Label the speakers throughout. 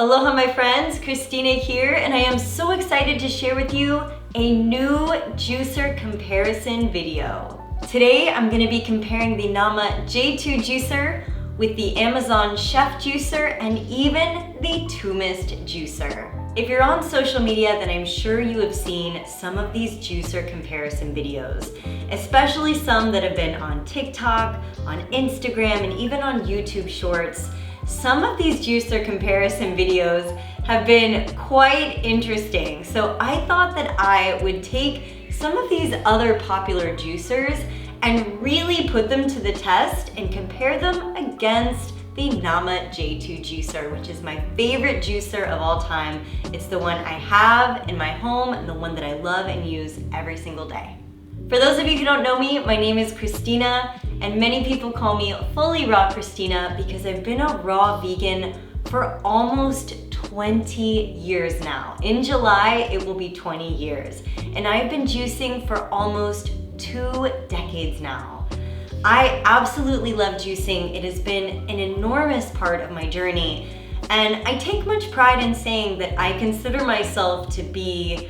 Speaker 1: Aloha my friends, Kristina here, and I am so excited to share with you a new juicer comparison video. Today I'm going to be comparing the Nama J2 juicer with the Amazon Chef juicer and even the Dupes juicer. If you're on social media, then I'm sure you have seen some of these juicer comparison videos, especially some that have been on TikTok, on Instagram, and even on YouTube Shorts. Some of these juicer comparison videos have been quite interesting, so I thought that I would take some of these other popular juicers and really put them to the test and compare them against the Nama J2 juicer, which is my favorite juicer of all time. It's the one I have in my home and the one that I love and use every single day. For those of you who don't know me, my name is Kristina, and many people call me FullyRawKristina because I've been a raw vegan for almost 20 years now. In July, it will be 20 years, and I've been juicing for almost 2 decades now. I absolutely love juicing. It has been an enormous part of my journey, and I take much pride in saying that I consider myself to be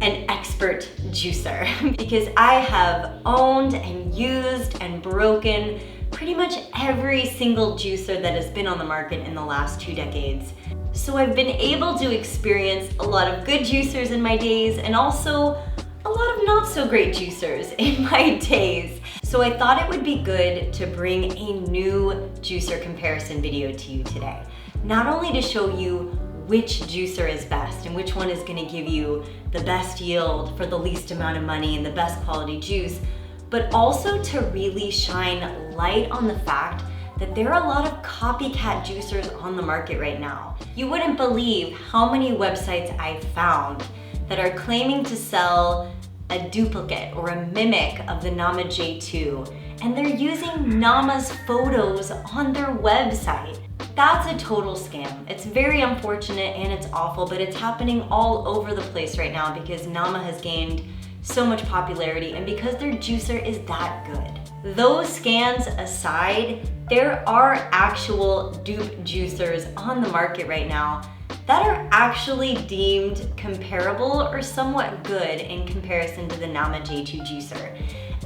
Speaker 1: an expert juicer because I have owned and used and broken pretty much every single juicer that has been on the market in the last 2 decades. So I've been able to experience a lot of good juicers in my days and also a lot of not so great juicers in my days. So I thought it would be good to bring a new juicer comparison video to you today. Not only to show you which juicer is best and which one is going to give you the best yield for the least amount of money and the best quality juice, but also to really shine light on the fact that there are a lot of copycat juicers on the market right now. You wouldn't believe how many websites I've found that are claiming to sell a duplicate or a mimic of the Nama J2, and they're using Nama's photos on their website. That's a total scam. It's very unfortunate and it's awful, but it's happening all over the place right now because Nama has gained so much popularity and because their juicer is that good. Those scams aside, there are actual dupe juicers on the market right now that are actually deemed comparable or somewhat good in comparison to the Nama J2 juicer.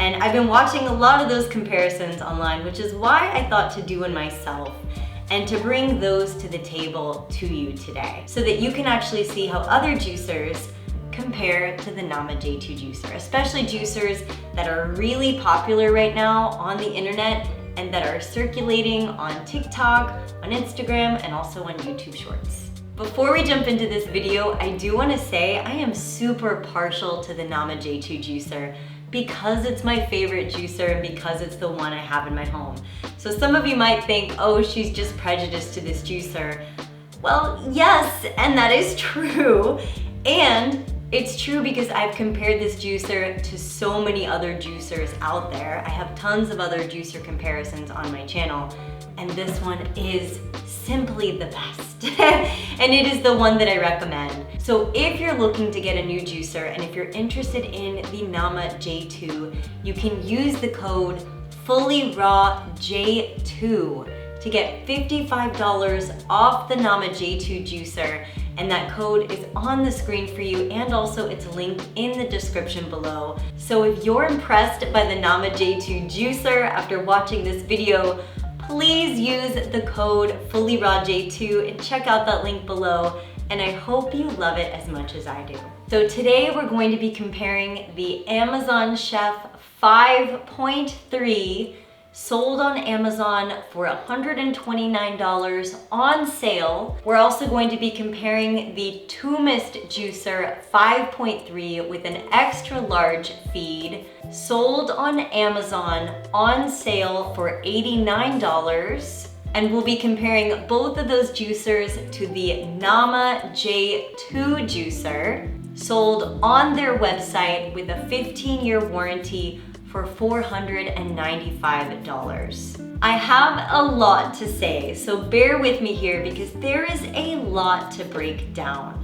Speaker 1: And I've been watching a lot of those comparisons online, which is why I thought to do one myself and to bring those to the table to you today so that you can actually see how other juicers compare to the Nama J2 juicer, especially juicers that are really popular right now on the internet and that are circulating on TikTok, on Instagram, and also on YouTube Shorts. Before we jump into this video, I do want to say I am super partial to the Nama J2 juicer because it's my favorite juicer and because it's the one I have in my home. So some of you might think, oh, she's just prejudiced to this juicer. Well, yes, and that is true. And it's true because I've compared this juicer to so many other juicers out there. I have tons of other juicer comparisons on my channel, and this one is simply the best. And it is the one that I recommend. So if you're looking to get a new juicer and if you're interested in the Nama J2, you can use the code FullyRawJ2 to get $55 off the Nama J2 juicer, and that code is on the screen for you and also it's linked in the description below. So if you're impressed by the Nama J2 juicer after watching this video, please use the code FullyRawJ2 and check out that link below, and I hope you love it as much as I do. So today we're going to be comparing the Amazon Chef 5.3 sold on Amazon for $129 on sale. We're also going to be comparing the Dupes juicer 5.3 with an extra large feed sold on Amazon on sale for $89. And we'll be comparing both of those juicers to the Nama J2 juicer sold on their website with a 15-year warranty for $495. I have a lot to say, so bear with me here because there is a lot to break down.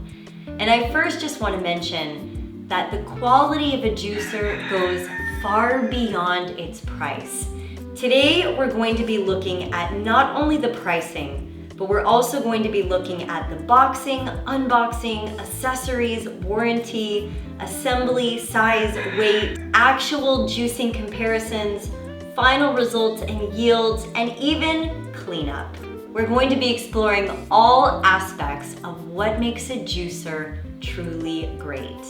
Speaker 1: And I first just want to mention that the quality of a juicer goes far beyond its price. Today, we're going to be looking at not only the pricing, But we're also going to be looking at the boxing, unboxing, accessories, warranty, assembly, size, weight, actual juicing comparisons, final results and yields, and even cleanup. We're going to be exploring all aspects of what makes a juicer truly great.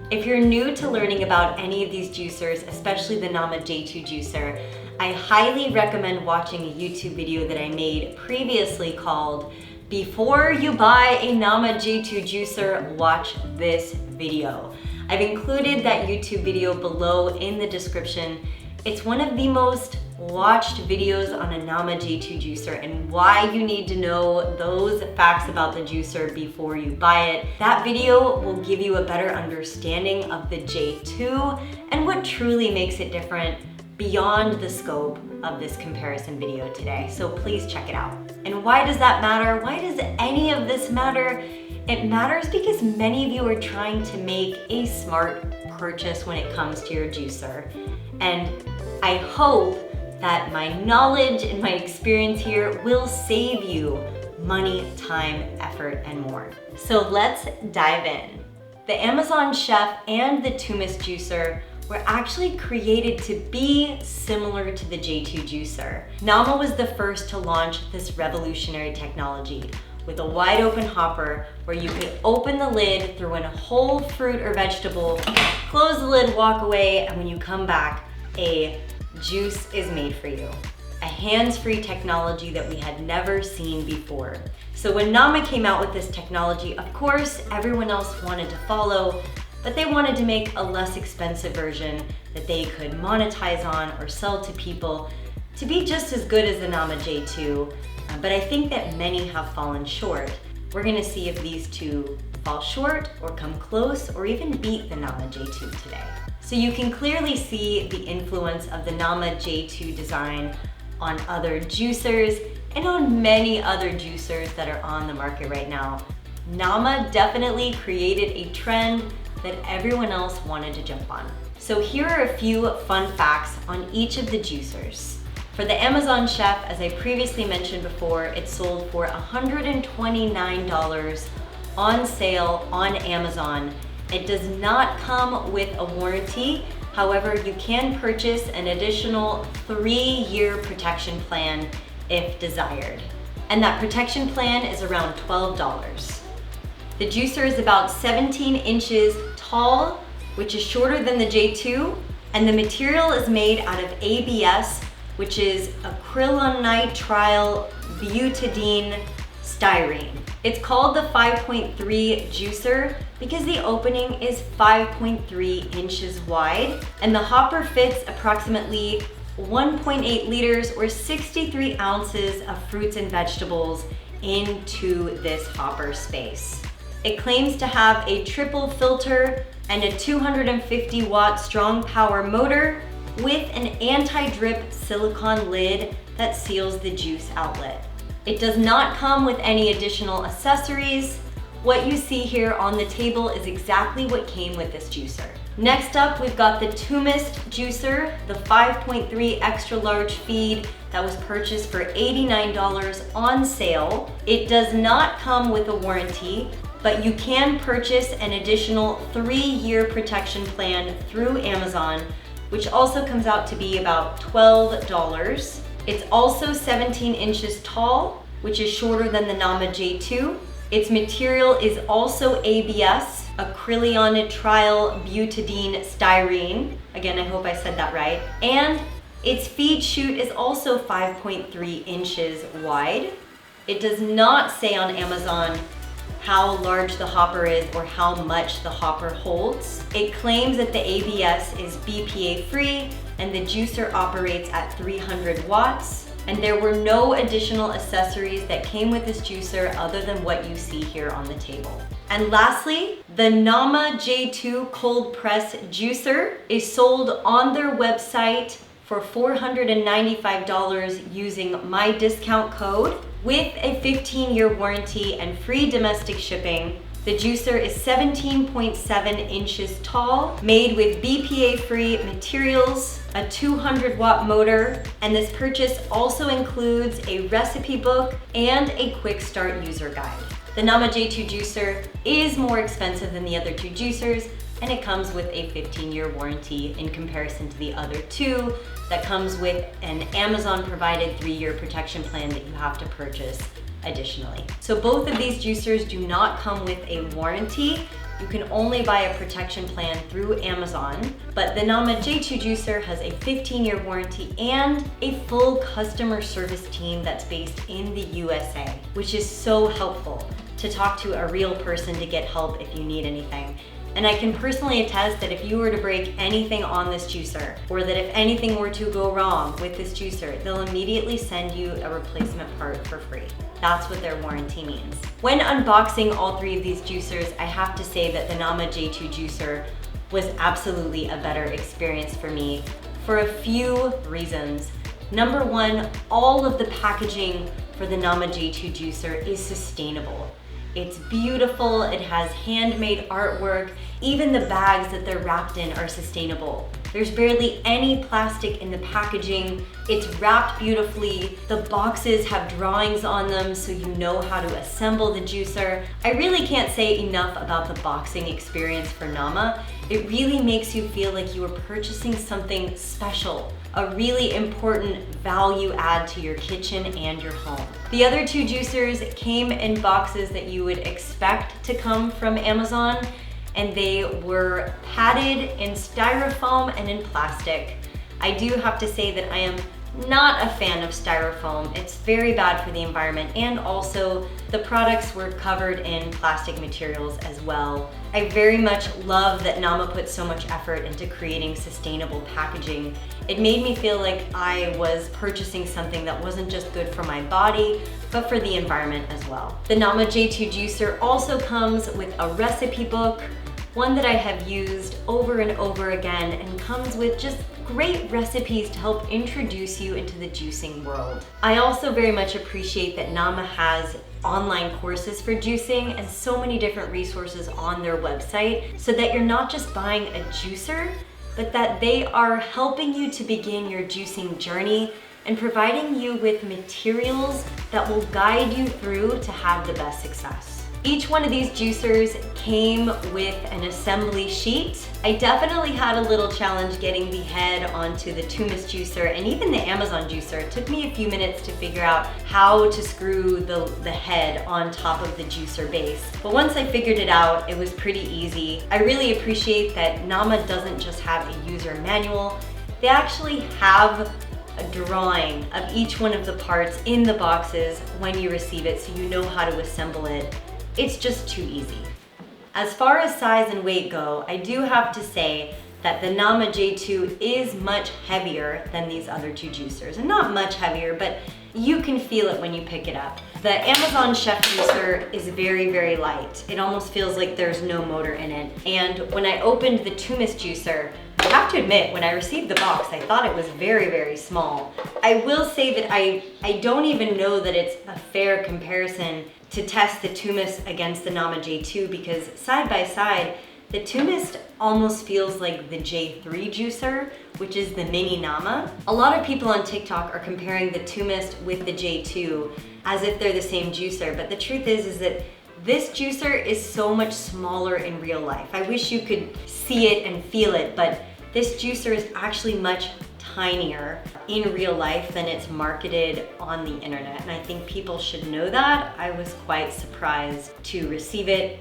Speaker 1: If you're new to learning about any of these juicers, especially the Nama J2 juicer, I highly recommend watching a YouTube video that I made previously called Before You Buy a Nama J2 Juicer, Watch This Video. I've included that YouTube video below in the description. It's one of the most watched videos on a Nama J2 juicer and why you need to know those facts about the juicer before you buy it. That video will give you a better understanding of the J2 and what truly makes it different beyond the scope of this comparison video today. So please check it out. And why does that matter? Why does any of this matter? It matters because many of you are trying to make a smart purchase when it comes to your juicer. And I hope that my knowledge and my experience here will save you money, time, effort, and more. So let's dive in. The Amazon Chef and the Dupes juicer were actually created to be similar to the J2 juicer. Nama was the first to launch this revolutionary technology with a wide open hopper where you could open the lid, throw in a whole fruit or vegetable, close the lid, walk away, and when you come back, a juice is made for you. A hands-free technology that we had never seen before. So when Nama came out with this technology, of course, everyone else wanted to follow, but they wanted to make a less expensive version that they could monetize on or sell to people to be just as good as the Nama J2, but I think that many have fallen short. We're gonna see if these two fall short or come close or even beat the Nama J2 today. So you can clearly see the influence of the Nama J2 design on other juicers and on many other juicers that are on the market right now. Nama definitely created a trend that everyone else wanted to jump on. So here are a few fun facts on each of the juicers. For the Amazon Chef, as I previously mentioned before, it sold for $129 on sale on Amazon. It does not come with a warranty. However, you can purchase an additional 3-year protection plan if desired. And that protection plan is around $12. The juicer is about 17 inches tall, which is shorter than the J2, and the material is made out of ABS, which is acrylonitrile butadiene styrene. It's called the 5.3 juicer because the opening is 5.3 inches wide, and the hopper fits approximately 1.8 liters or 63 ounces of fruits and vegetables into this hopper space. It claims to have a triple filter and a 250 watt strong power motor with an anti-drip silicone lid that seals the juice outlet. It does not come with any additional accessories. What you see here on the table is exactly what came with this juicer. Next up, we've got the Dupes juicer, the 5.3 extra large feed that was purchased for $89 on sale. It does not come with a warranty, but you can purchase an additional 3-year protection plan through Amazon, which also comes out to be about $12. It's also 17 inches tall, which is shorter than the Nama J2. Its material is also ABS, acrylonitrile butadiene styrene. Again, I hope I said that right. And its feed chute is also 5.3 inches wide. It does not say on Amazon how large the hopper is or how much the hopper holds. It claims that the ABS is BPA free and the juicer operates at 300 watts. And there were no additional accessories that came with this juicer other than what you see here on the table. And lastly, the Nama J2 cold press juicer is sold on their website for $495 using my discount code with a 15-year warranty and free domestic shipping The juicer is 17.7 inches tall, made with BPA-free materials, a 200-watt motor, and this purchase also includes a recipe book and a quick start user guide. The Nama J2 juicer is more expensive than the other two juicers, and it comes with a 15-year warranty in comparison to the other two that comes with an Amazon-provided 3-year protection plan that you have to purchase additionally. So both of these juicers do not come with a warranty. You can only buy a protection plan through Amazon, but the Nama J2 juicer has a 15-year warranty and a full customer service team that's based in the USA, which is so helpful to talk to a real person to get help if you need anything. And I can personally attest that if you were to break anything on this juicer, or that if anything were to go wrong with this juicer, they'll immediately send you a replacement part for free. That's what their warranty means. When unboxing all three of these juicers, I have to say that the Nama J2 juicer was absolutely a better experience for me for a few reasons. Number one, all of the packaging for the Nama J2 juicer is sustainable. It's beautiful, it has handmade artwork, even the bags that they're wrapped in are sustainable. There's barely any plastic in the packaging, it's wrapped beautifully, the boxes have drawings on them so you know how to assemble the juicer. I really can't say enough about the boxing experience for Nama. It really makes you feel like you are purchasing something special, a really important value add to your kitchen and your home. The other two juicers came in boxes that you would expect to come from Amazon, and they were padded in styrofoam and in plastic. I do have to say that I am not a fan of styrofoam. It's very bad for the environment, and also the products were covered in plastic materials as well. I very much love that Nama put so much effort into creating sustainable packaging. It made me feel like I was purchasing something that wasn't just good for my body, but for the environment as well. The Nama J2 juicer also comes with a recipe book, one that I have used over and over again, and comes with just great recipes to help introduce you into the juicing world. I also very much appreciate that Nama has online courses for juicing and so many different resources on their website, so that you're not just buying a juicer, but that they are helping you to begin your juicing journey and providing you with materials that will guide you through to have the best success. Each one of these juicers came with an assembly sheet. I definitely had a little challenge getting the head onto the Dupes juicer and even the Amazon juicer. It took me a few minutes to figure out how to screw the head on top of the juicer base. But once I figured it out, it was pretty easy. I really appreciate that Nama doesn't just have a user manual. They actually have a drawing of each one of the parts in the boxes when you receive it, so you know how to assemble it. It's just too easy. As far as size and weight go, I do have to say that the Nama J2 is much heavier than these other two juicers. And not much heavier, but you can feel it when you pick it up. The Amazon Chef juicer is very, very light. It almost feels like there's no motor in it. And when I opened the Dupes juicer, I have to admit, when I received the box, I thought it was very, very small. I will say that I don't even know that it's a fair comparison to test the Dupes against the Nama J2, because side by side, the Dupes almost feels like the J3 juicer, which is the mini Nama. A lot of people on TikTok are comparing the Dupes with the J2 as if they're the same juicer, but the truth is that this juicer is so much smaller in real life. I wish you could see it and feel it, but this juicer is actually much tinier in real life than it's marketed on the internet, and I think people should know that. I was quite surprised to receive it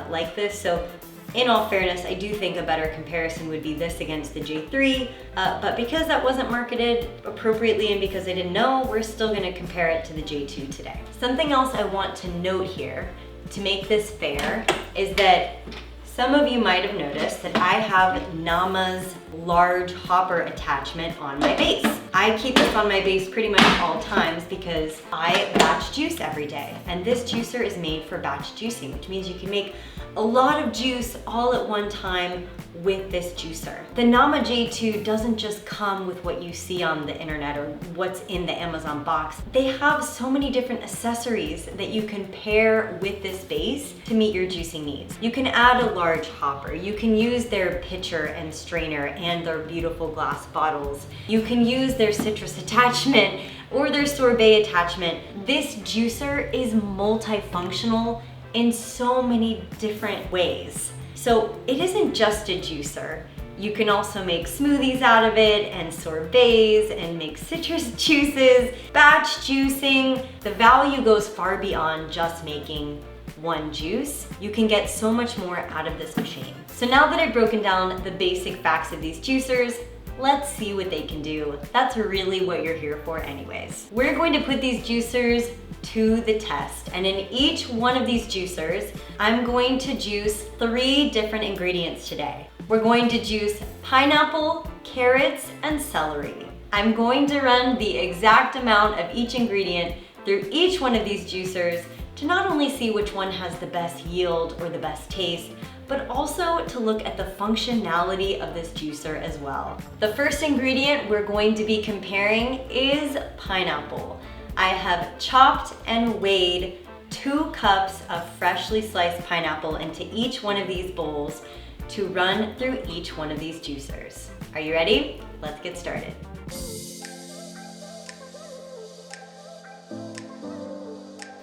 Speaker 1: like this. So in all fairness, I do think a better comparison would be this against the J3, but because that wasn't marketed appropriately and because I didn't know, we're still gonna compare it to the J2 today. Something else I want to note here to make this fair is that some of you might have noticed that I have Nama's large hopper attachment on my base. I keep this on my base pretty much all times because I batch juice every day. And this juicer is made for batch juicing, which means you can make a lot of juice all at one time with this juicer. The Nama J2 doesn't just come with what you see on the internet or what's in the Amazon box. They have so many different accessories that you can pair with this base to meet your juicing needs. You can add a large hopper. You can use their pitcher and strainer and their beautiful glass bottles. You can use their citrus attachment or their sorbet attachment. This juicer is multifunctional in so many different ways. So it isn't just a juicer. You can also make smoothies out of it and sorbets and make citrus juices, batch juicing. The value goes far beyond just making one juice. You can get so much more out of this machine. So now that I've broken down the basic facts of these juicers, let's see what they can do. That's really what you're here for anyways. We're going to put these juicers to the test. And in each one of these juicers, I'm going to juice 3 different ingredients today. We're going to juice pineapple, carrots, and celery. I'm going to run the exact amount of each ingredient through each one of these juicers to not only see which one has the best yield or the best taste, but also to look at the functionality of this juicer as well. The first ingredient we're going to be comparing is pineapple. I have chopped and weighed 2 cups of freshly sliced pineapple into each one of these bowls to run through each one of these juicers. Are you ready? Let's get started.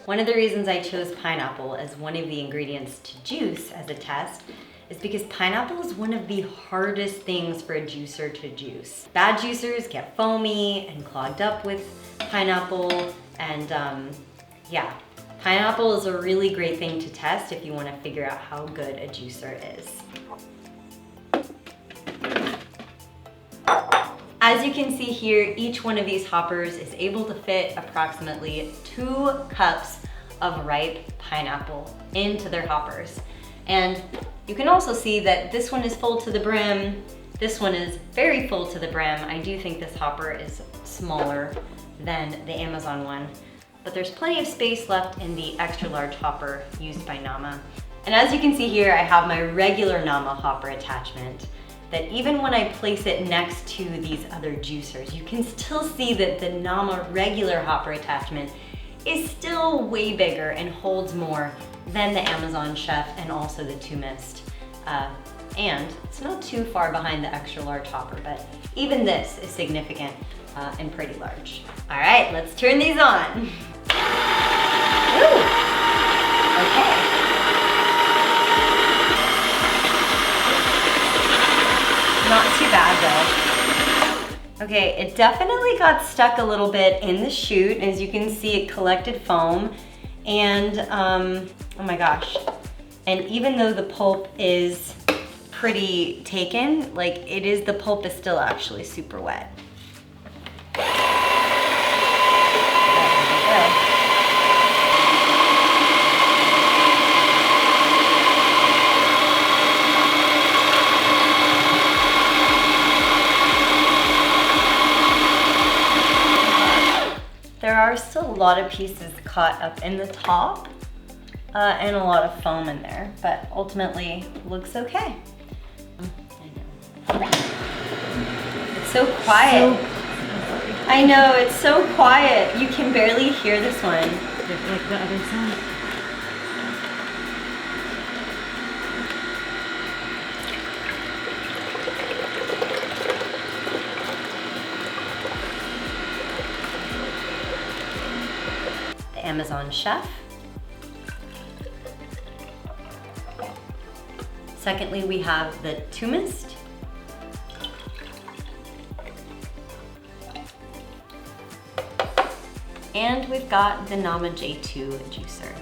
Speaker 1: One of the reasons I chose pineapple as one of the ingredients to juice as a test is because pineapple is one of the hardest things for a juicer to juice. Bad juicers get foamy and clogged up with pineapple, and yeah, pineapple is a really great thing to test if you want to figure out how good a juicer is. As you can see here, each one of these hoppers is able to fit approximately 2 cups of ripe pineapple into their hoppers. And you can also see that this one is full to the brim, this one is very full to the brim. I do think this hopper is smaller than the Amazon one, but there's plenty of space left in the extra large hopper used by Nama. And as you can see here, I have my regular Nama hopper attachment that even when I place it next to these other juicers, you can still see that the Nama regular hopper attachment is still way bigger and holds more than the Amazon Chef and also the Dupes. And it's not too far behind the extra large hopper, but even this is significant and pretty large. All right, let's turn these on. Ooh, okay. Not too bad though. Okay, it definitely got stuck a little bit in the chute. As you can see, it collected foam and oh my gosh. And even though the pulp is pretty taken, like the pulp is still actually super wet. There are still a lot of pieces caught up in the top and a lot of foam in there, but ultimately looks okay. It's so quiet. I know, it's so quiet. You can barely hear this one.
Speaker 2: Like the other side.
Speaker 1: Amazon Chef. Secondly, we have the Dupes. And we've got the Nama J2 juicer.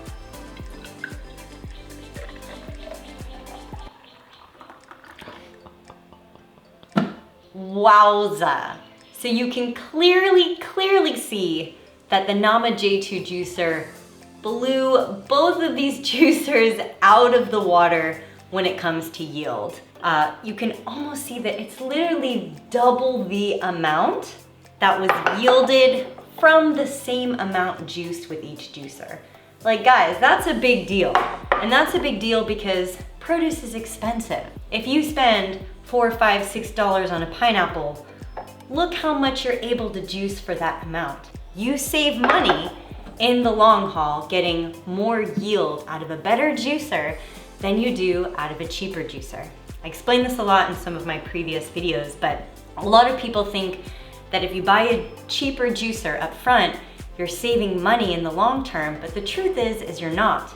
Speaker 1: Wowza! So you can clearly see that the Nama J2 juicer blew both of these juicers out of the water when it comes to yield. you can almost see that it's literally double the amount that was yielded from the same amount juiced with each juicer. Like guys, that's a big deal. And that's a big deal because produce is expensive. If you spend $4, $5, $6 on a pineapple, look how much you're able to juice for that amount. You save money in the long haul getting more yield out of a better juicer than you do out of a cheaper juicer. I explained this a lot in some of my previous videos, but a lot of people think that if you buy a cheaper juicer up front, you're saving money in the long term, but the truth is you're not,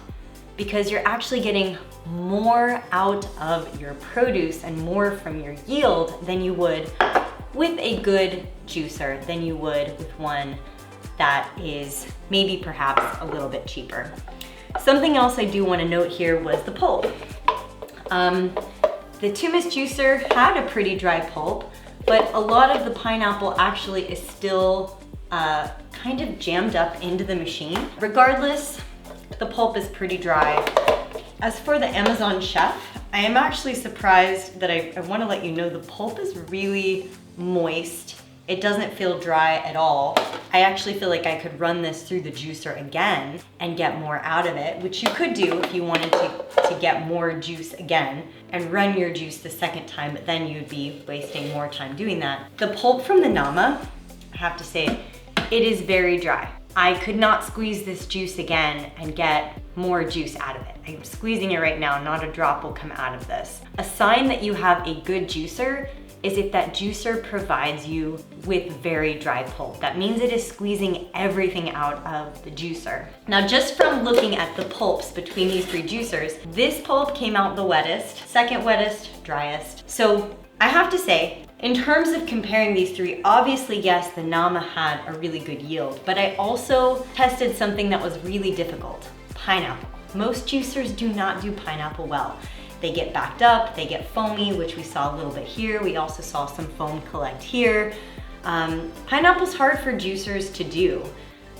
Speaker 1: because you're actually getting more out of your produce and more from your yield than you would with a good juicer, than you would with one that is maybe perhaps a little bit cheaper. Something else I do want to note here was the pulp. The Dupes juicer had a pretty dry pulp, but a lot of the pineapple actually is still kind of jammed up into the machine. Regardless, the pulp is pretty dry. As for the Amazon Chef, I am actually surprised that I want to let you know the pulp is really moist. It doesn't feel dry at all. I actually feel like I could run this through the juicer again and get more out of it, which you could do if you wanted to get more juice again and run your juice the second time, but then you'd be wasting more time doing that. The pulp from the Nama, I have to say, it is very dry. I could not squeeze this juice again and get more juice out of it. I'm squeezing it right now, not a drop will come out of this. A sign that you have a good juicer is if that juicer provides you with very dry pulp. That means it is squeezing everything out of the juicer. Now, just from looking at the pulps between these three juicers, this pulp came out the wettest, second wettest, driest. So I have to say, in terms of comparing these three, obviously, yes, the Nama had a really good yield, but I also tested something that was really difficult, pineapple. Most juicers do not do pineapple well. They get backed up, they get foamy, which we saw a little bit here. We also saw some foam collect here. Pineapple's hard for juicers to do,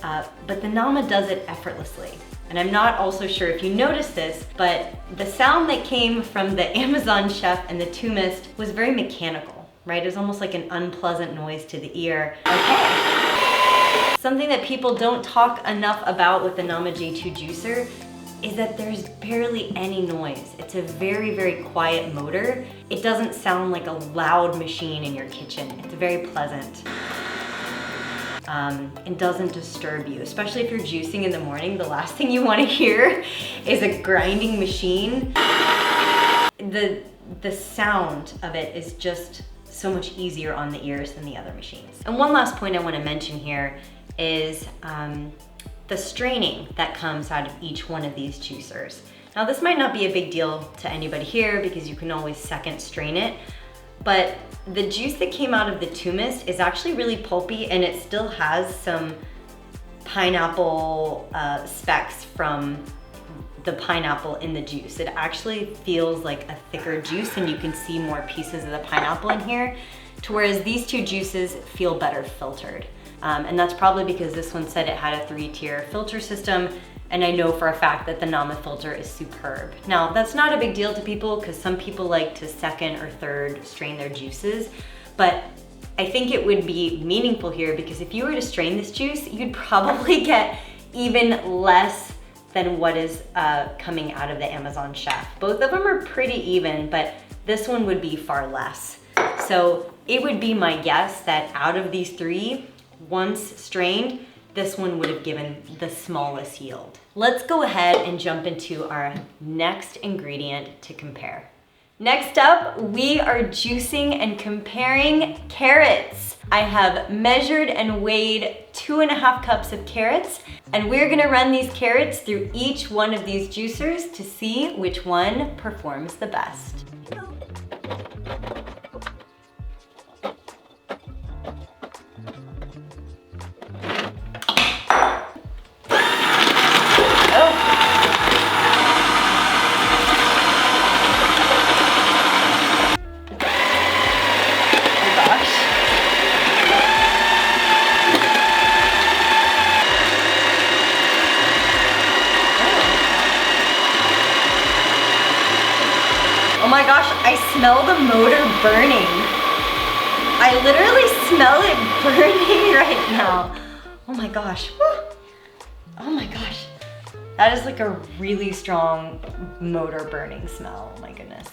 Speaker 1: but the Nama does it effortlessly. And I'm not also sure if you noticed this, but the sound that came from the Amazon Chef and the Dupes was very mechanical, right? It was almost like an unpleasant noise to the ear. Okay. Something that people don't talk enough about with the Nama J2 juicer is that there's barely any noise. It's a very, very quiet motor. It doesn't sound like a loud machine in your kitchen. It's very pleasant. And doesn't disturb you, especially if you're juicing in the morning. The last thing you want to hear is a grinding machine. The sound of it is just so much easier on the ears than the other machines. And one last point I want to mention here is the straining that comes out of each one of these juicers. Now, this might not be a big deal to anybody here because you can always second strain it, but the juice that came out of the Dupes is actually really pulpy, and it still has some pineapple specks from the pineapple in the juice. It actually feels like a thicker juice, and you can see more pieces of the pineapple in here, to whereas these two juices feel better filtered. And that's probably because this one said it had a 3-tier filter system, and I know for a fact that the Nama filter is superb. Now, that's not a big deal to people because some people like to second or third strain their juices, but I think it would be meaningful here because if you were to strain this juice, you'd probably get even less than what is coming out of the Amazon Chef. Both of them are pretty even, but this one would be far less. So it would be my guess that out of these three, once strained, this one would have given the smallest yield. Let's go ahead and jump into our next ingredient to compare. Next up, we are juicing and comparing carrots. I have measured and weighed 2.5 cups of carrots, and we're gonna run these carrots through each one of these juicers to see which one performs the best. my gosh, I smell the motor burning. I literally smell it burning right now. Oh my gosh. Oh my gosh. That is like a really strong motor burning smell. Oh my goodness.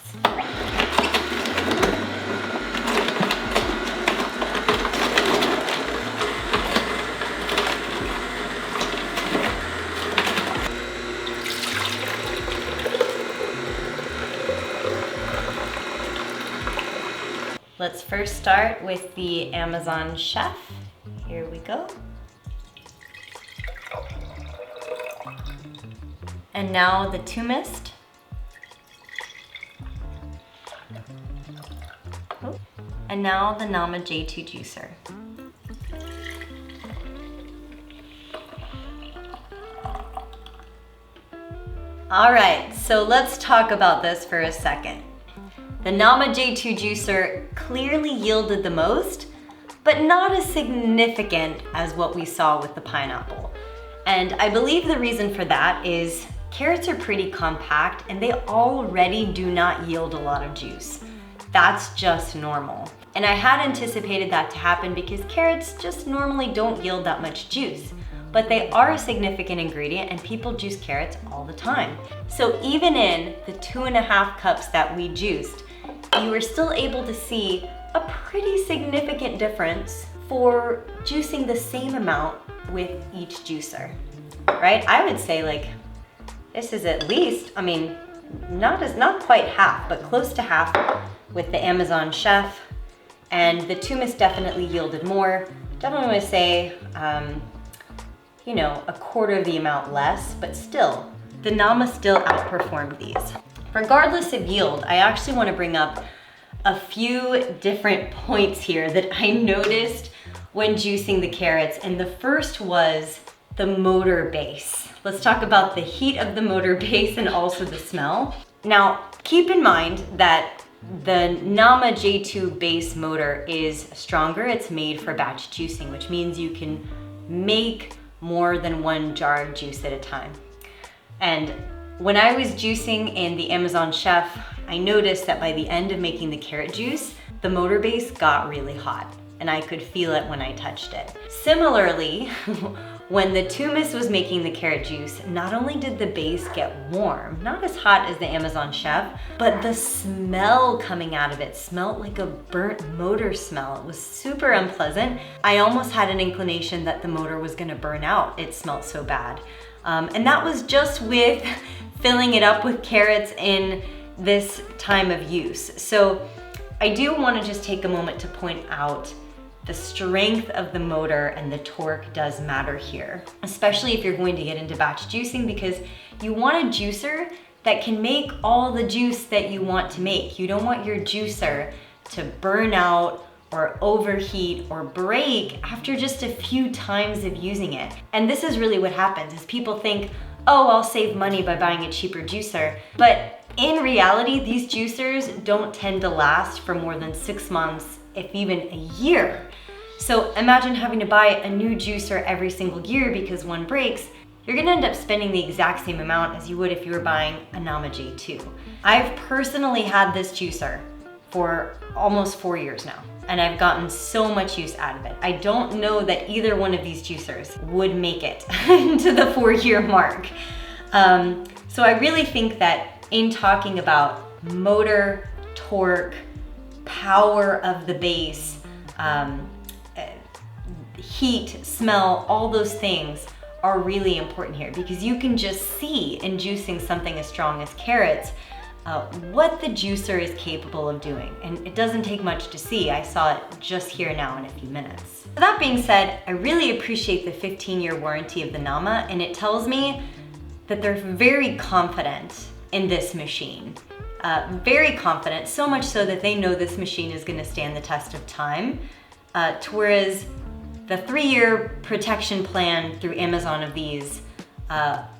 Speaker 1: Let's first start with the Amazon Chef. Here we go. And now the Dupes. Oh. And now the Nama J2 juicer. All right, so let's talk about this for a second. The Nama J2 juicer clearly yielded the most, but not as significant as what we saw with the pineapple. And I believe the reason for that is carrots are pretty compact and they already do not yield a lot of juice. That's just normal. And I had anticipated that to happen because carrots just normally don't yield that much juice. But they are a significant ingredient and people juice carrots all the time. So even in the 2.5 cups that we juiced, you were still able to see a pretty significant difference for juicing the same amount with each juicer, right? I would say like, this is at least, I mean, not quite half, but close to half with the Amazon Chef, and the Dupes definitely yielded more. Definitely want to say, you know, a quarter of the amount less, but still, the Nama still outperformed these. Regardless of yield, I actually want to bring up a few different points here that I noticed when juicing the carrots, and the first was the motor base. Let's talk about the heat of the motor base and also the smell. Now, keep in mind that the Nama J2 base motor is stronger. It's made for batch juicing, which means you can make more than 1 jar of juice at a time. And when I was juicing in the Amazon Chef, I noticed that by the end of making the carrot juice, the motor base got really hot and I could feel it when I touched it. Similarly, when the Dupes was making the carrot juice, not only did the base get warm, not as hot as the Amazon Chef, but the smell coming out of it smelled like a burnt motor smell. It was super unpleasant. I almost had an inclination that the motor was gonna burn out. It smelled so bad. And that was just with filling it up with carrots in this time of use. So I do want to just take a moment to point out the strength of the motor and the torque does matter here, especially if you're going to get into batch juicing, because you want a juicer that can make all the juice that you want to make. You don't want your juicer to burn out or overheat or break after just a few times of using it. And this is really what happens is people think, oh, I'll save money by buying a cheaper juicer. But in reality, these juicers don't tend to last for more than 6 months, if even a year. So imagine having to buy a new juicer every single year because one breaks. You're gonna end up spending the exact same amount as you would if you were buying a Nama J2. I've personally had this juicer for almost 4 years now, and I've gotten so much use out of it. I don't know that either one of these juicers would make it to the 4-year mark. So I really think that in talking about motor, torque, power of the base, heat, smell, all those things are really important here, because you can just see in juicing something as strong as carrots what the juicer is capable of doing. And it doesn't take much to see. I saw it just here now in a few minutes. So that being said, I really appreciate the 15-year warranty of the Nama, and it tells me that they're very confident in this machine. Very confident, so much so that they know this machine is gonna stand the test of time, whereas the 3-year protection plan through Amazon of these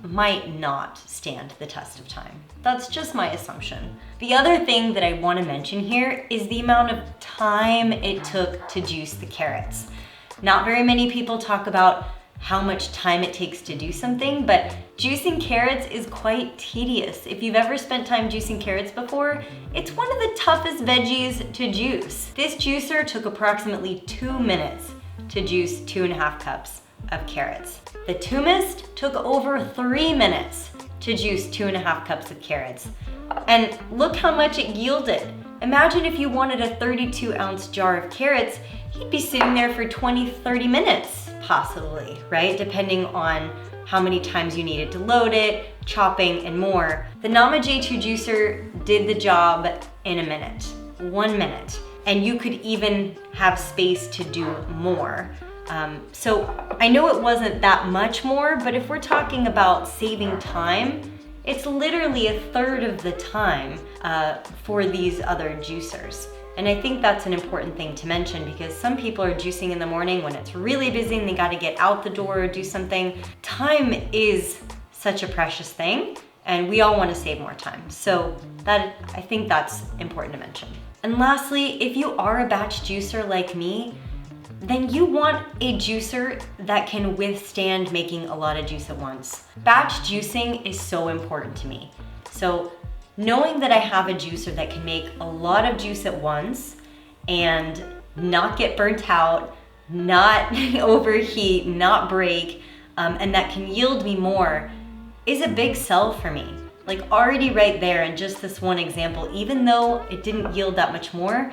Speaker 1: might not stand the test of time. That's just my assumption. The other thing that I want to mention here is the amount of time it took to juice the carrots. Not very many people talk about how much time it takes to do something, but juicing carrots is quite tedious. If you've ever spent time juicing carrots before, it's one of the toughest veggies to juice. This juicer took approximately 2 minutes to juice 2.5 cups of carrots. The Dupes took over 3 minutes to juice 2.5 cups of carrots. And look how much it yielded. Imagine if you wanted a 32-ounce jar of carrots, you'd be sitting there for 20-30 minutes, possibly, right? Depending on how many times you needed to load it, chopping, and more. The Nama J2 juicer did the job in a minute, 1 minute. And you could even have space to do more. So I know it wasn't that much more, but if we're talking about saving time, it's literally 1/3 of the time for these other juicers. And I think that's an important thing to mention because some people are juicing in the morning when it's really busy and they gotta get out the door or do something. Time is such a precious thing and we all wanna save more time. So I think that's important to mention. And lastly, if you are a batch juicer like me, then you want a juicer that can withstand making a lot of juice at once. Batch juicing is so important to me. So knowing that I have a juicer that can make a lot of juice at once and not get burnt out, not overheat, not break, and that can yield me more is a big sell for me. Like already right there in just this one example, even though it didn't yield that much more,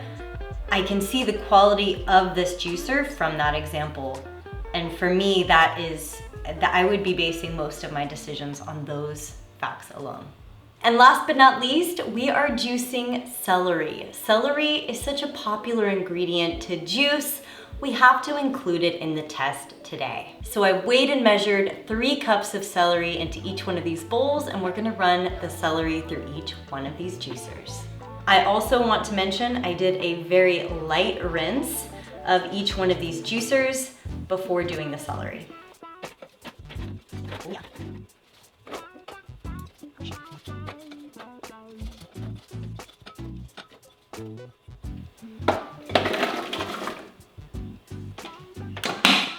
Speaker 1: I can see the quality of this juicer from that example. And for me, that I would be basing most of my decisions on those facts alone. And last but not least, we are juicing celery. Celery is such a popular ingredient to juice, we have to include it in the test today. So I weighed and measured 3 cups of celery into each one of these bowls, and we're gonna run the celery through each one of these juicers. I also want to mention I did a very light rinse of each one of these juicers before doing the celery.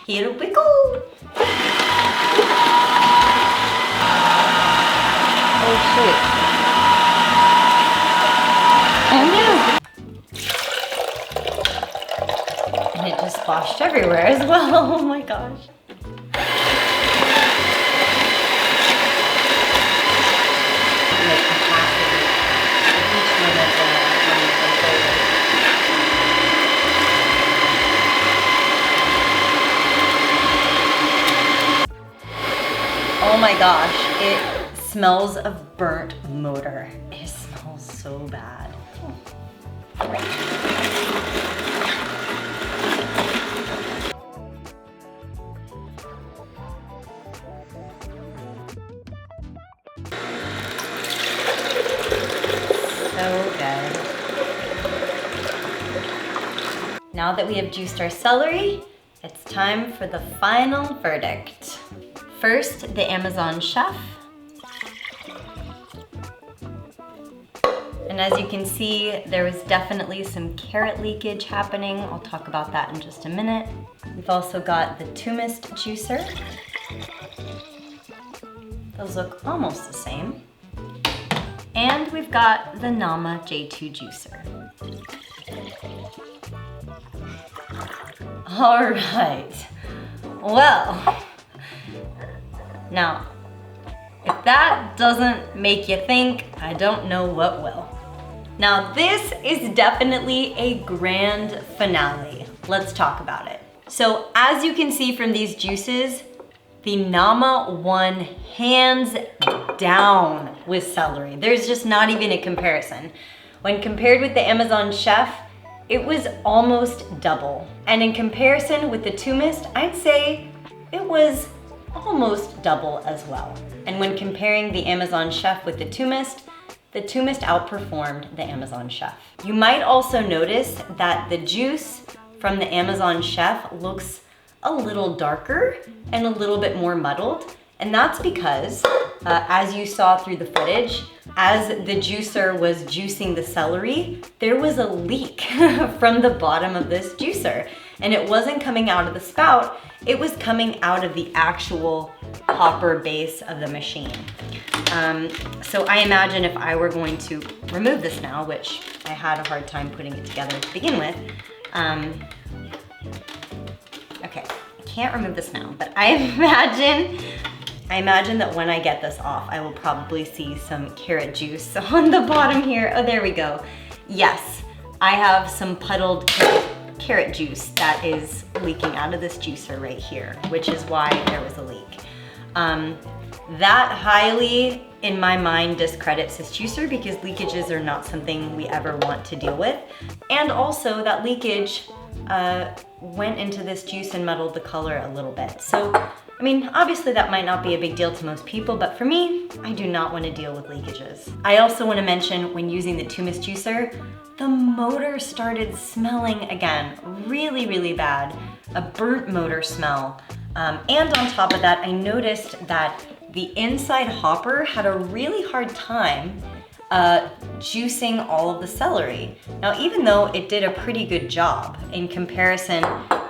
Speaker 1: Here we go! Oh shit. Oh no! And it just splashed everywhere as well, oh my gosh. Oh my gosh, it smells of burnt motor. It smells so bad. So good. Now that we have juiced our celery, it's time for the final verdict. First, the Amazon chef. And as you can see, there was definitely some carrot leakage happening. I'll talk about that in just a minute. We've also got the Dupes juicer. Those look almost the same. And we've got the Nama J2 juicer. All right, well, now, if that doesn't make you think, I don't know what will. Now, this is definitely a grand finale. Let's talk about it. So, as you can see from these juices, the Nama won hands down with celery. There's just not even a comparison. When compared with the Amazon chef, it was almost double. And in comparison with the Dupes, I'd say it was almost double as well. And when comparing the Amazon chef with the Dupes outperformed the Amazon chef. You might also notice that the juice from the Amazon chef looks a little darker and a little bit more muddled. And that's because, as you saw through the footage, as the juicer was juicing the celery, there was a leak from the bottom of this juicer. And it wasn't coming out of the spout, it was coming out of the actual hopper base of the machine. So I imagine if I were going to remove this now, which I had a hard time putting it together to begin with. Okay, I can't remove this now, but I imagine that when I get this off, I will probably see some carrot juice on the bottom here. Oh, there we go. Yes, I have some puddled carrot juice that is leaking out of this juicer right here, which is why there was a leak. That highly, in my mind, discredits this juicer because leakages are not something we ever want to deal with. And also that leakage went into this juice and muddled the color a little bit. So, I mean, obviously that might not be a big deal to most people, but for me, I do not want to deal with leakages. I also want to mention when using the Dupes juicer, the motor started smelling again, really, really bad, a burnt motor smell. And on top of that, I noticed that the inside hopper had a really hard time juicing all of the celery. Now, even though it did a pretty good job in comparison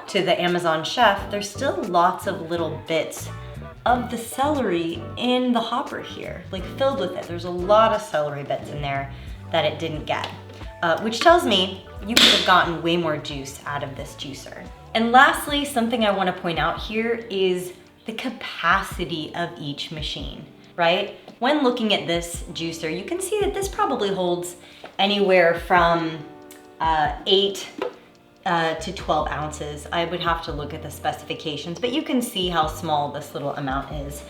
Speaker 1: to the Amazon chef, there's still lots of little bits of the celery in the hopper here, like filled with it. There's a lot of celery bits in there that it didn't get, which tells me you could have gotten way more juice out of this juicer. And lastly, something I want to point out here is the capacity of each machine, right? When looking at this juicer, you can see that this probably holds anywhere from 8 to 12 ounces. I would have to look at the specifications, but you can see how small this little amount is.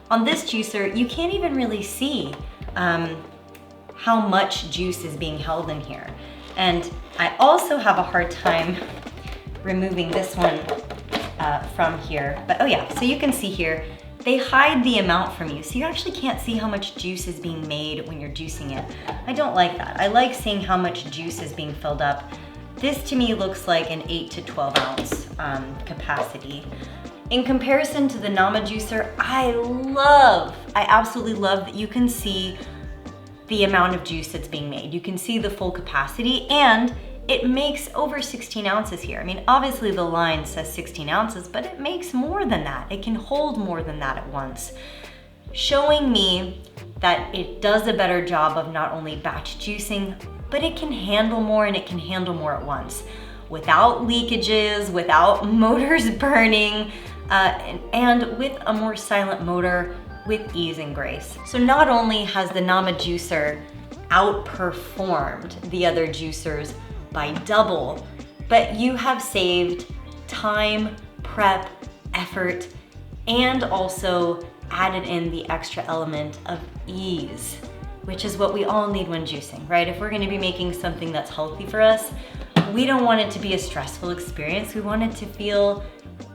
Speaker 1: On this juicer, you can't even really see how much juice is being held in here. And I also have a hard time removing this one from here. But oh yeah, so you can see here, they hide the amount from you. So you actually can't see how much juice is being made when you're juicing it. I don't like that. I like seeing how much juice is being filled up. This to me looks like an 8 to 12 ounce capacity. In comparison to the Nama juicer, I absolutely love that you can see the amount of juice that's being made. You can see the full capacity, and it makes over 16 ounces here. I mean, obviously the line says 16 ounces, but it makes more than that. It can hold more than that at once, showing me that it does a better job of not only batch juicing, but it can handle more, and it can handle more at once without leakages, without motors burning, and with a more silent motor with ease and grace. So not only has the Nama juicer outperformed the other juicers by double, but you have saved time, prep, effort, and also added in the extra element of ease, which is what we all need when juicing, right? If we're gonna be making something that's healthy for us, we don't want it to be a stressful experience. We want it to feel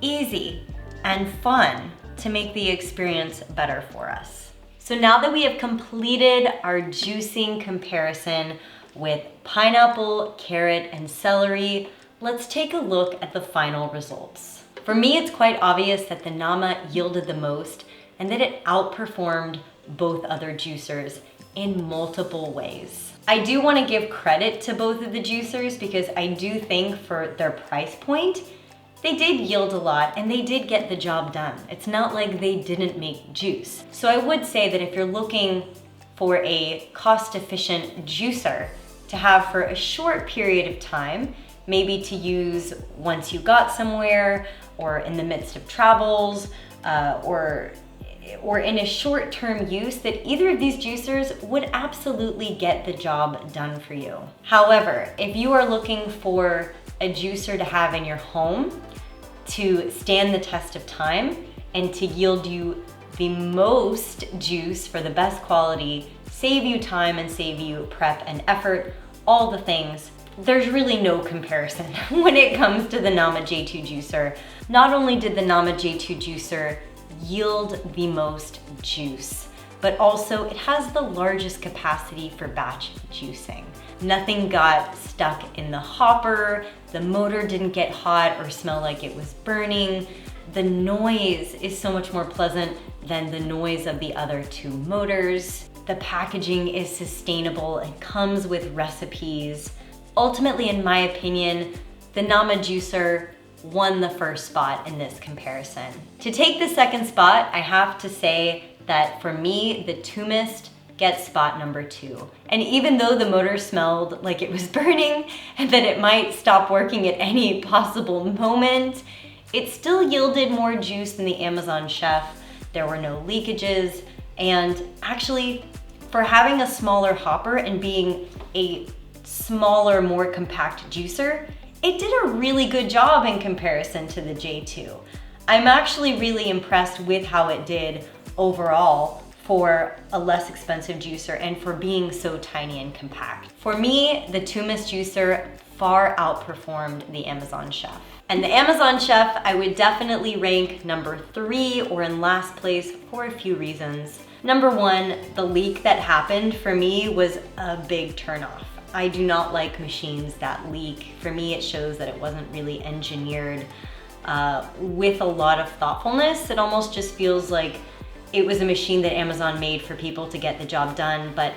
Speaker 1: easy and fun to make the experience better for us. So now that we have completed our juicing comparison with pineapple, carrot, and celery, let's take a look at the final results. For me, it's quite obvious that the Nama yielded the most and that it outperformed both other juicers in multiple ways. I do want to give credit to both of the juicers because I do think for their price point, they did yield a lot and they did get the job done. It's not like they didn't make juice. So I would say that if you're looking for a cost-efficient juicer to have for a short period of time, maybe to use once you got somewhere or in the midst of travels, or in a short-term use, that either of these juicers would absolutely get the job done for you. However, if you are looking for a juicer to have in your home to stand the test of time and to yield you the most juice for the best quality, save you time and save you prep and effort, all the things, there's really no comparison when it comes to the Nama J2 juicer. Not only did the Nama J2 juicer yield the most juice, but also it has the largest capacity for batch juicing. Nothing got stuck in the hopper, the motor didn't get hot or smell like it was burning. The noise is so much more pleasant than the noise of the other two motors. The packaging is sustainable, it comes with recipes. Ultimately, in my opinion, the Nama juicer won the first spot in this comparison. To take the second spot, I have to say that for me, the Dupes gets spot number 2. And even though the motor smelled like it was burning and that it might stop working at any possible moment, it still yielded more juice than the Amazon Chef. There were no leakages, and actually, for having a smaller hopper and being a smaller, more compact juicer, it did a really good job in comparison to the J2. I'm actually really impressed with how it did overall for a less expensive juicer and for being so tiny and compact. For me, the Dupes juicer far outperformed the Amazon Chef. And the Amazon Chef, I would definitely rank number 3 or in last place for a few reasons. Number 1, the leak that happened for me was a big turnoff. I do not like machines that leak. For me, it shows that it wasn't really engineered with a lot of thoughtfulness. It almost just feels like it was a machine that Amazon made for people to get the job done, but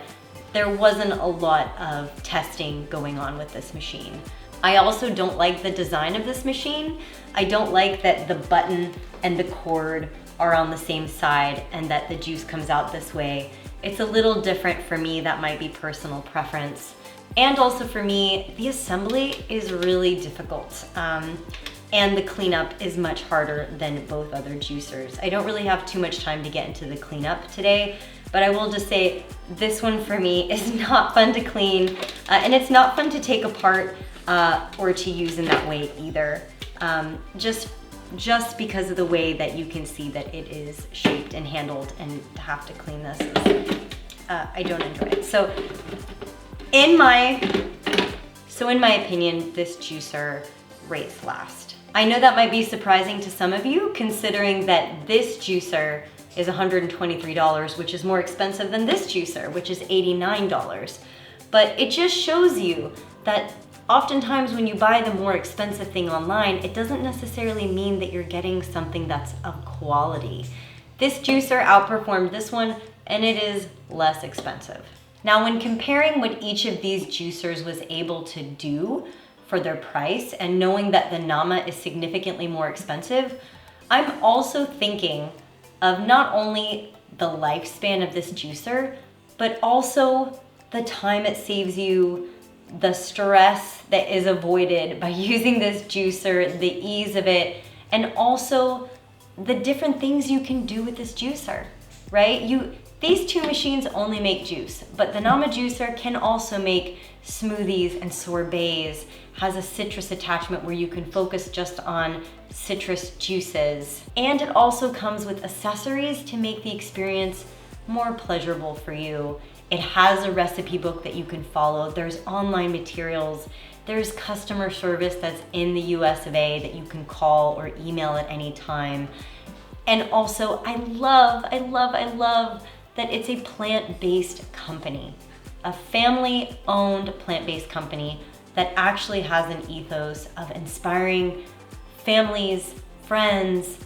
Speaker 1: there wasn't a lot of testing going on with this machine. I also don't like the design of this machine. I don't like that the button and the cord are on the same side and that the juice comes out this way. It's a little different for me. That might be personal preference. And also for me, the assembly is really difficult. And the cleanup is much harder than both other juicers. I don't really have too much time to get into the cleanup today, but I will just say this one for me is not fun to clean, and it's not fun to take apart or to use in that way either. Just because of the way that you can see that it is shaped and handled, and to have to clean this is, I don't enjoy it. So in my opinion, this juicer rates last. I know that might be surprising to some of you, considering that this juicer is $123, which is more expensive than this juicer, which is $89. But it just shows you that oftentimes when you buy the more expensive thing online, it doesn't necessarily mean that you're getting something that's of quality. This juicer outperformed this one, and it is less expensive. Now, when comparing what each of these juicers was able to do for their price, and knowing that the Nama is significantly more expensive, I'm also thinking of not only the lifespan of this juicer, but also the time it saves you, the stress that is avoided by using this juicer, the ease of it, and also the different things you can do with this juicer, right? These two machines only make juice, but the Nama juicer can also make smoothies and sorbets, has a citrus attachment where you can focus just on citrus juices. And it also comes with accessories to make the experience more pleasurable for you. It has a recipe book that you can follow. There's online materials. There's customer service that's in the US of A that you can call or email at any time. And also, I love that it's a plant-based company, a family-owned plant-based company that actually has an ethos of inspiring families, friends,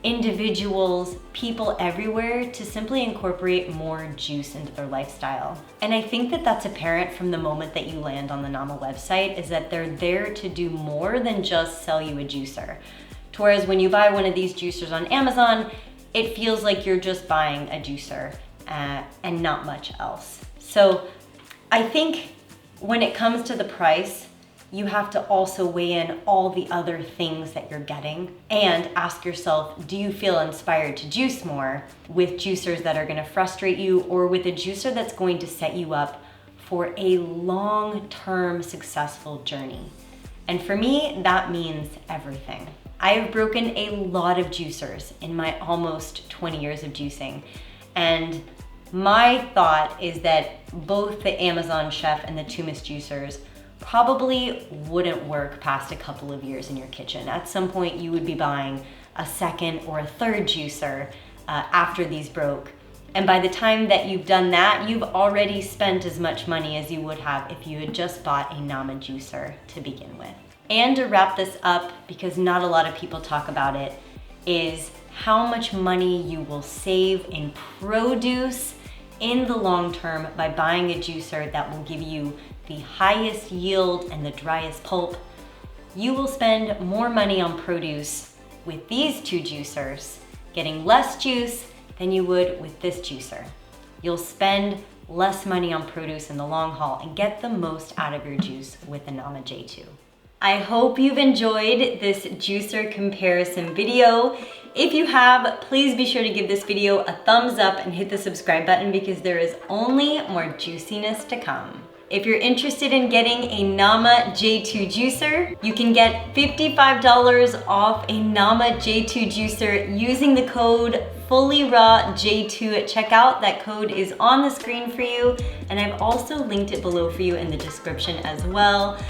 Speaker 1: individuals, people everywhere to simply incorporate more juice into their lifestyle. And I think that that's apparent from the moment that you land on the Nama website, is that they're there to do more than just sell you a juicer. Whereas when you buy one of these juicers on Amazon, it feels like you're just buying a juicer and not much else. So I think when it comes to the price, you have to also weigh in all the other things that you're getting and ask yourself, do you feel inspired to juice more with juicers that are gonna frustrate you, or with a juicer that's going to set you up for a long-term successful journey? And for me, that means everything. I have broken a lot of juicers in my almost 20 years of juicing. And my thought is that both the Amazon Chef and the Dupes juicers probably wouldn't work past a couple of years in your kitchen. At some point, you would be buying a second or a third juicer after these broke. And by the time that you've done that, you've already spent as much money as you would have if you had just bought a Nama juicer to begin with. And to wrap this up, because not a lot of people talk about it, is how much money you will save in produce in the long term by buying a juicer that will give you the highest yield and the driest pulp, you will spend more money on produce with these two juicers, getting less juice than you would with this juicer. You'll spend less money on produce in the long haul and get the most out of your juice with the Nama J2. I hope you've enjoyed this juicer comparison video. If you have, please be sure to give this video a thumbs up and hit the subscribe button because there is only more juiciness to come. If you're interested in getting a Nama J2 juicer, you can get $55 off a Nama J2 juicer using the code FullyRawJ2 at checkout. That code is on the screen for you, and I've also linked it below for you in the description as well.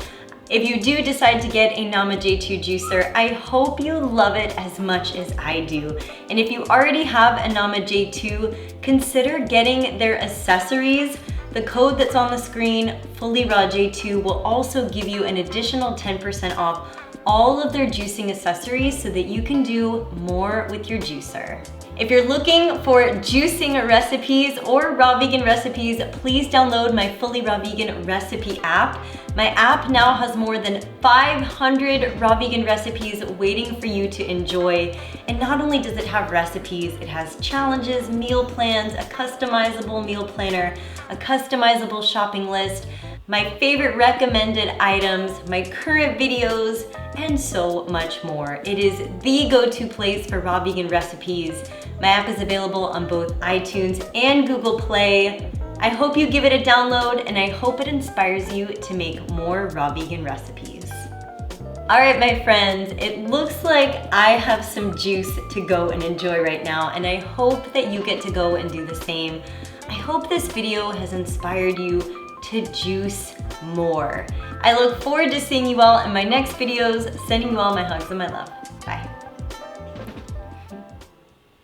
Speaker 1: If you do decide to get a Nama J2 juicer, I hope you love it as much as I do. And if you already have a Nama J2, consider getting their accessories. The code that's on the screen, FullyRawJ2, will also give you an additional 10% off all of their juicing accessories so that you can do more with your juicer. If you're looking for juicing recipes or raw vegan recipes, please download my Fully Raw Vegan recipe app. My app now has more than 500 raw vegan recipes waiting for you to enjoy. And not only does it have recipes, it has challenges, meal plans, a customizable meal planner, a customizable shopping list, my favorite recommended items, my current videos, and so much more. It is the go-to place for raw vegan recipes. My app is available on both iTunes and Google Play. I hope you give it a download, and I hope it inspires you to make more raw vegan recipes. All right, my friends, it looks like I have some juice to go and enjoy right now, and I hope that you get to go and do the same. I hope this video has inspired you to juice more. I look forward to seeing you all in my next videos, sending you all my hugs and my love.